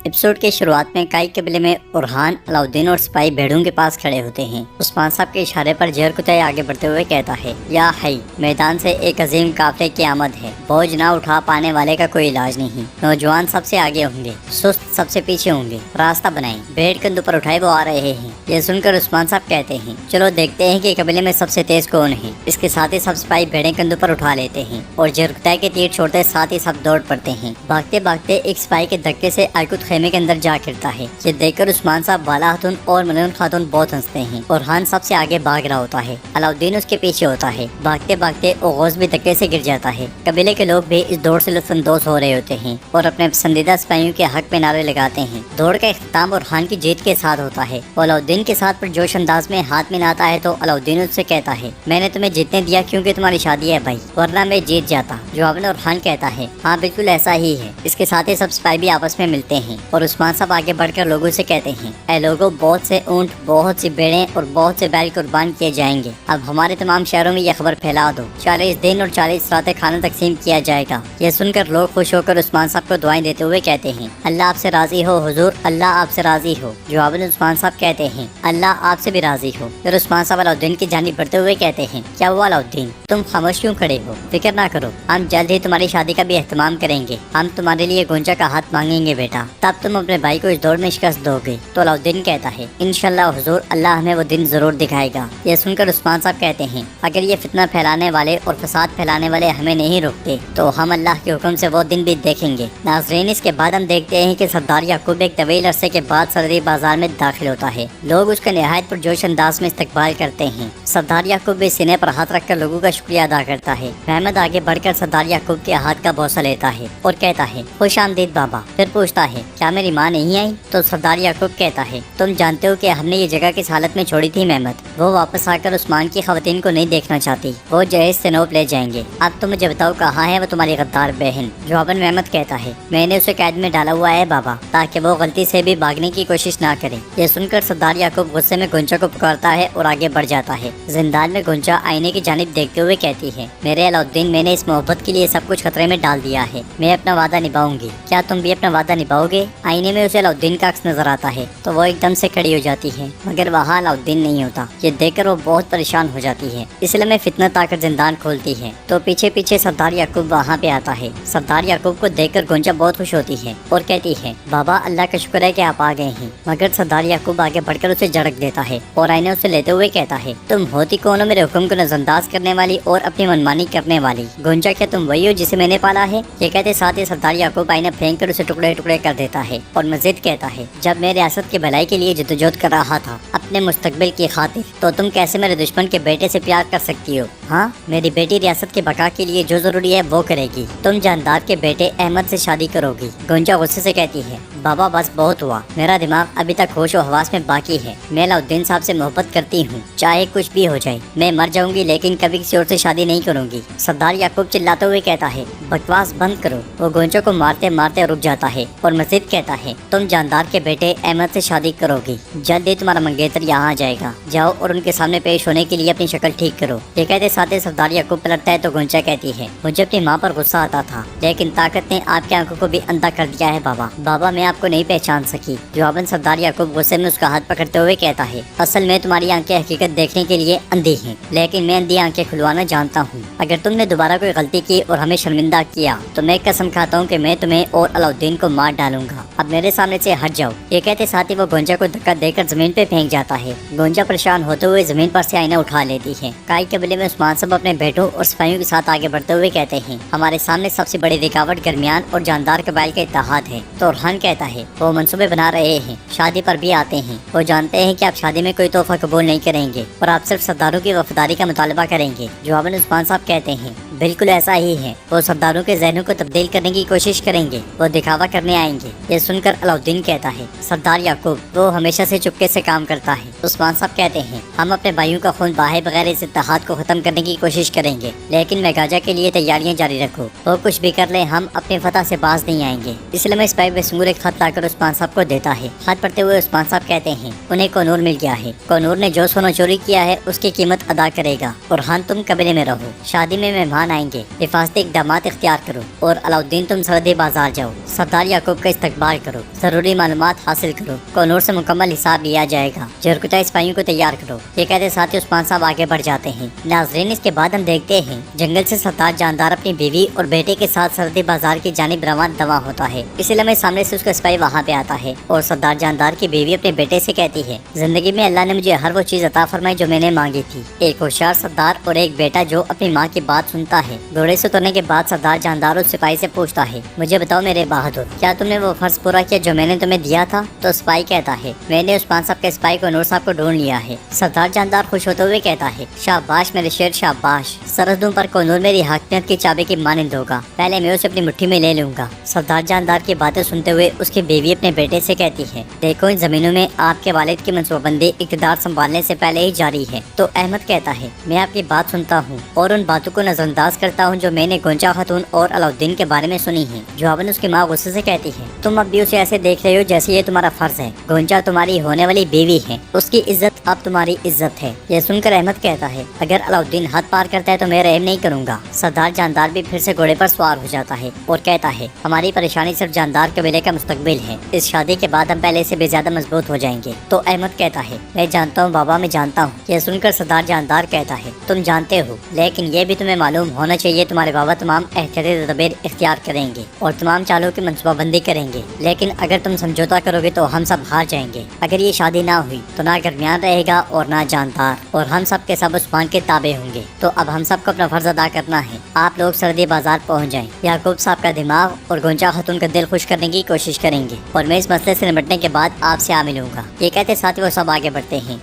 Episode के शुरुआत में काई कबीले में उरहान, अलाउद्दीन और सिपाही भेड़ों के पास खड़े होते हैं। उस्मान साहब के इशारे पर जहर कुतई आगे बढ़ते हुए कहता है, या हई, मैदान से एक अजीम काफिले की आमद है। बोझ ना उठा पाने वाले का कोई इलाज नहीं। नौजवान सबसे आगे होंगे, सुस्त सबसे पीछे होंगे। रास्ता बनाएं, भेड़ कंधों पर उठाए वो आ रहे हैं। यह सुनकर उस्मान साहब कहते हैं, चलो देखते हैं कि कबीले में सबसे तेज कौन है। इसके साथ ही सब सिपाही भेड़ें कंधों पर उठा लेते हैं और जहर कुतई के तीर छोड़ते साथ ही सब दौड़ पड़ते हैं। भागते भागते एक सिपाही के धक्के से आयकुत खेमे के अंदर जा गिरता है। ये देखकर उस्मान साहब, बाला खातून और मलून खातून बहुत हंसते हैं। और हान सबसे आगे भाग रहा होता है, अलाउद्दीन उसके पीछे होता है। भागते भागते ओगोस भी धक्के से गिर जाता है। कबीले के लोग भी इस दौड़ से लुत्फानंदोज हो रहे होते हैं और अपने पसंदीदा सिपाहियों के हक में नारे लगाते हैं। दौड़ का इख्तिताम उरहान की जीत के साथ होता है। वो अलाउद्दीन के साथ पर जोश अंदाज में हाथ मिलाता है तो अलाउद्दीन उससे कहता है, मैंने तुम्हें जीतने दिया क्योंकि तुम्हारी शादी है भाई, वरना मैं जीत जाता। जवाब में उरहान कहता है, हाँ बिल्कुल ऐसा ही है। इसके साथ ही सब सिपाही भी आपस में मिलते हैं और उस्मान साहब आगे बढ़कर लोगों से कहते हैं, ऐ लोगों, बहुत से ऊंट, बहुत सी भेड़ें और बहुत से बैल कुर्बान किए जाएंगे। अब हमारे तमाम शहरों में यह खबर फैला दो। 40 दिन और 40 रातें खाना तकसीम किया जाएगा। यह सुनकर लोग खुश होकर उस्मान साहब को दुआएं देते हुए कहते हैं, अल्लाह आपसे राजी हो हुजूर, अल्लाह आपसे राजी हो। जवाब में उस्मान साहब कहते हैं, अल्लाह आपसे भी राजी हो। फिर उस्मान साहब अलाउद्दीन की जानिब बढ़ते हुए कहते हैं, क्या हुआ अलाउद्दीन, तुम खामोश क्यों खड़े हो? फिक्र ना करो, हम जल्द ही तुम्हारी शादी का भी एहतमाम करेंगे। हम तुम्हारे लिए गोंजा का हाथ मांगेंगे बेटा, तब तुम अपने भाई को इस दौड़ में शिकस्त दोगे। तो अलाउद्दीन कहता है, इंशाल्लाह हुजूर, अल्लाह हमें वो दिन जरूर दिखाएगा। यह सुनकर उस्मान साहब कहते हैं, अगर ये फितना फैलाने वाले और फसाद फैलाने वाले हमें नहीं रोकते तो हम अल्लाह के हुक्म से वो दिन भी देखेंगे। नाज़रीन, इसके बाद हम देखते हैं कि सरदार याकूब एक तवील अरसे के बाद सरहदी बाजार में दाखिल होता है। लोग उसका निहायत पुरजोश अंदाज में इस्तकबाल करते हैं। सरदार याकूब भी सीने पर हाथ रखकर लोगों का शुक्रिया अदा करता है। महमद आगे बढ़कर सरदार याकूब के हाथ का बोसा लेता है और कहता है, खुश आमदीद बाबा। फिर पूछता है, क्या मेरी माँ नहीं आई? तो सरदार याकूब कहता है, तुम जानते हो कि हमने ये जगह किस हालत में छोड़ी थी महमद। वो वापस आकर उस्मान की खवातीन को नहीं देखना चाहती, वो जहेज से नौप ले जाएंगे। अब तुम मुझे बताओ, कहाँ है वो तुम्हारी गद्दार बहन? जवाबन महमद कहता है, मैंने उसे कैद में डाला हुआ है बाबा, ताकि वो गलती से भी भागने की कोशिश ना करे। ये सुनकर सरदार याकूब गुस्से में गुंजा को पुकारता है और आगे बढ़ जाता है। जिंदान में गुंजा आईने की जानिब देखते हुए कहती है, मेरे अलाउद्दीन, मैंने इस मोहब्बत के लिए सब कुछ खतरे में डाल दिया है। मैं अपना वादा निभाऊंगी, क्या तुम भी अपना वादा निभाओगे? आईने में उसे अलाउद्दीन का अक्स नजर आता है तो वो एकदम से खड़ी हो जाती है, मगर वहाँ अलाउद्दीन नहीं होता। ये देखकर वो बहुत परेशान हो जाती है। इसलिए मैं फितनत आकर जिंदान खोलती है तो पीछे पीछे सरदार याकूब वहाँ पे आता है। सरदार याकूब को देखकर गुंजा बहुत खुश होती है और कहती है, बाबा अल्लाह का शुक्र है कि आप आ गए हैं। मगर सरदार याकूब आगे बढ़कर उसे झड़क देता है और आईने उसे लेते हुए कहता है, तुम होती कौन हो मेरे हुक्म को नजरअंदाज करने वाली और अपनी मनमानी करने वाली? गुंजा, क्या तुम वही हो जिसे मैंने पाला है? ये कहते साथ ही सरदार याकूब आईना फेंक कर उसे टुकड़े टुकड़े कर देता है और मजीद कहता है, जब मैं रियासत की भलाई के लिए जद्दोजहद कर रहा था अपने मुस्तकबिल की खातिर, तो तुम कैसे मेरे दुश्मन के बेटे से प्यार कर सकती हो? हाँ, मेरी बेटी रियासत के बका के लिए जो जरूरी है वो करेगी। तुम जानदार के बेटे अहमद से शादी करोगी। गुंजा गुस्से से कहती है, बाबा बस बहुत हुआ, मेरा दिमाग अभी तक होश और हवास में बाकी है। मैं अलाउद्दीन साहब से मोहब्बत करती हूँ, चाहे कुछ भी हो जाए। मैं मर जाऊंगी लेकिन कभी किसी और से शादी नहीं करूंगी। सरदार याकूब चिल्लाते हुए कहता है, बकवास बंद करो। वो गुंजा को मारते मारते रुक जाता है और मजीद कहता है, तुम जानदार के बेटे अहमद से शादी करोगी, जल्द ही तुम्हारा मंगेतर यहाँ आ जाएगा। जाओ और उनके सामने पेश होने के लिए अपनी शक्ल ठीक करो। ये कहते साथ ही सरदार याकूब पलटता है तो गुंजा कहती है, मुझे अपनी माँ पर गुस्सा आता था लेकिन ताकत ने आपकी आंखों को भी अंधा कर दिया है बाबा। बाबा, मैं आपको नहीं पहचान सकी। जवाबन सरदार याकूब गुस्से में उसका हाथ पकड़ते हुए कहता है, असल में तुम्हारी आंखें हकीकत देखने के लिए अंधी हैं, लेकिन मैं अंधी आंखें खुलवाना जानता हूँ। अगर तुमने दोबारा कोई गलती की और हमें शर्मिंदा किया तो मैं कसम खाता हूँ कि मैं तुम्हें और अलाउद्दीन को मार डालूंगा। अब मेरे सामने से हट जाओ। ये कहते साथ ही वो गुंजा को धक्का देकर जमीन पे फेंक जाता है। गुंजा परेशान होते हुए जमीन पर से आईना उठा लेती है। काई कबीले में उस्मान साहब अपने बेटों और सिपाहियों के साथ आगे बढ़ते हुए कहते हैं, हमारे सामने सबसे बड़ी रुकावट दरमियान और जानदार कबाइल का इत्तेहाद है। तो उरहान कहता है, वो मंसूबे बना रहे हैं, शादी पर भी आते हैं। वो जानते हैं कि आप शादी में कोई तोहफा कबूल नहीं करेंगे और आप सिर्फ सरदारों की वफादारी का मुतालबा करेंगे। जवाब में उस्मान साहब कहते हैं, बिल्कुल ऐसा ही है। वो सरदारों के जहनों को तब्दील करने की कोशिश करेंगे, वो दिखावा करने आएंगे। ये सुनकर अलाउद्दीन कहता है, सरदार याकूब, वो हमेशा से चुपके से काम करता है। उस्मान साहब कहते हैं, हम अपने भाइयों का खून बहाए बगैर इस इत्तेहाद को खत्म करने की कोशिश करेंगे, लेकिन मैं गाजा के लिए तैयारियां जारी रखूँ। वो कुछ भी कर ले, हम अपनी फतह से बाज नहीं आएंगे। इसलिए मैं सिपाही बेशुमार एक खत लाकर उस्मान साहब को देता है। खत पढ़ते हुए उस्मान साहब कहते हैं, उन्हें कोनूर मिल गया है। कोनूर ने जो सोना चोरी किया है उसकी कीमत अदा करेगा। बुरहान, तुम कबीले में रहो, शादी में मेहमान आएंगे, हिफाजती इक़दामात इख्तियार करो। और अलाउद्दीन, तुम सरहदी बाजार जाओ, सरदार याकूब का इस्तकबाल करो, जरूरी मालूमात हासिल करो। कोनूर से मुकम्मल हिसाब लिया जाएगा। जरकुता सिपाहियों को तैयार करो। ये कहते साथ ही उस्मान साहब आगे बढ़ जाते हैं। नाजरीन, इसके बाद हम देखते हैं जंगल से सरदार जानदार अपनी बीवी और बेटे के साथ सरहदी बाजार की जानिब रवाना होता है। इसी लम्हे सामने से उसका सिपाही वहाँ पे आता है और सरदार जानदार की बीवी अपने बेटे से कहती है, जिंदगी में अल्लाह ने मुझे हर वो चीज अता फरमाई जो मैंने मांगी थी। एक होशियार सरदार और एक बेटा जो अपनी माँ की बात सुनता है। घोड़े से उतरने के बाद सरदार जानदार उस सिपाही से पूछता है, मुझे बताओ मेरे बहादुर, क्या तुमने वो फर्ज पूरा किया जो मैंने तुम्हें दिया था? तो सिपाही कहता है, मैंने उस्मान साहब के सिपाही को नूर साहब को ढूंढ लिया है। सरदार जानदार खुश होते हुए कहता है, शाबाश मेरे शेर शाबाश, सरहदों पर कोनूर मेरी हाकिमियत की चाबी की मानिंद होगा, पहले मैं उसे अपनी मुट्ठी में ले लूंगा। सरदार जानदार की बातें सुनते हुए उसकी बीवी अपने बेटे से कहती है, देखो इन जमीनों में आपके वालिद की मनसूबाबंदी इक़्तिदार संभालने से पहले ही जारी है। तो अहमद कहता है, मैं आपकी बात सुनता हूँ और उन बातों को नजरअंदाज करता हूँ जो मैंने गोंचा खातून और अलाउद्दीन के बारे में सुनी है। जवाबन उसकी माँ गुस्से से कहती है, तुम अब भी उसे ऐसे देख रहे हो जैसे ये तुम्हारा फर्ज है। गोंचा तुम्हारी होने वाली बीवी है, उसकी इज्जत अब तुम्हारी इज्जत है। यह सुनकर अहमद कहता है, अगर अलाउद्दीन हद पार करता है तो मैं रहम नहीं करूँगा। सरदार जानदार भी फिर से घोड़े पर सवार हो जाता है और कहता है, हमारी परेशानी सिर्फ जानदार कबीले का मुस्तकबिल है। इस शादी के बाद हम पहले से भी ज्यादा मजबूत हो जाएंगे। तो अहमद कहता है, मैं जानता हूँ बाबा, मैं जानता हूँ। यह सुनकर सरदार जानदार कहता है, तुम जानते हो, लेकिन ये भी तुम्हें मालूम होना चाहिए तुम्हारे बाबा तमाम एहतियाती तदबीर इख्तियार करेंगे और तमाम चालों की मनसूबाबंदी करेंगे, लेकिन अगर तुम समझौता करोगे तो हम सब हार जाएंगे। अगर ये शादी ना हुई तो ना दरमियान रहेगा और ना जानदार, और हम सब के सब उस्मान के ताबे होंगे। तो अब हम सबको अपना फर्ज अदा करना है। आप लोग सरहदी बाजार पहुँच जाएं। याकूब साहब का दिमाग और गोंचा खातून का दिल खुश करने की कोशिश करेंगे और मैं इस मसले से निपटने के बाद आपसे आ मिलूंगा। ये कहते साथ ही वो सब आगे बढ़ते हैं।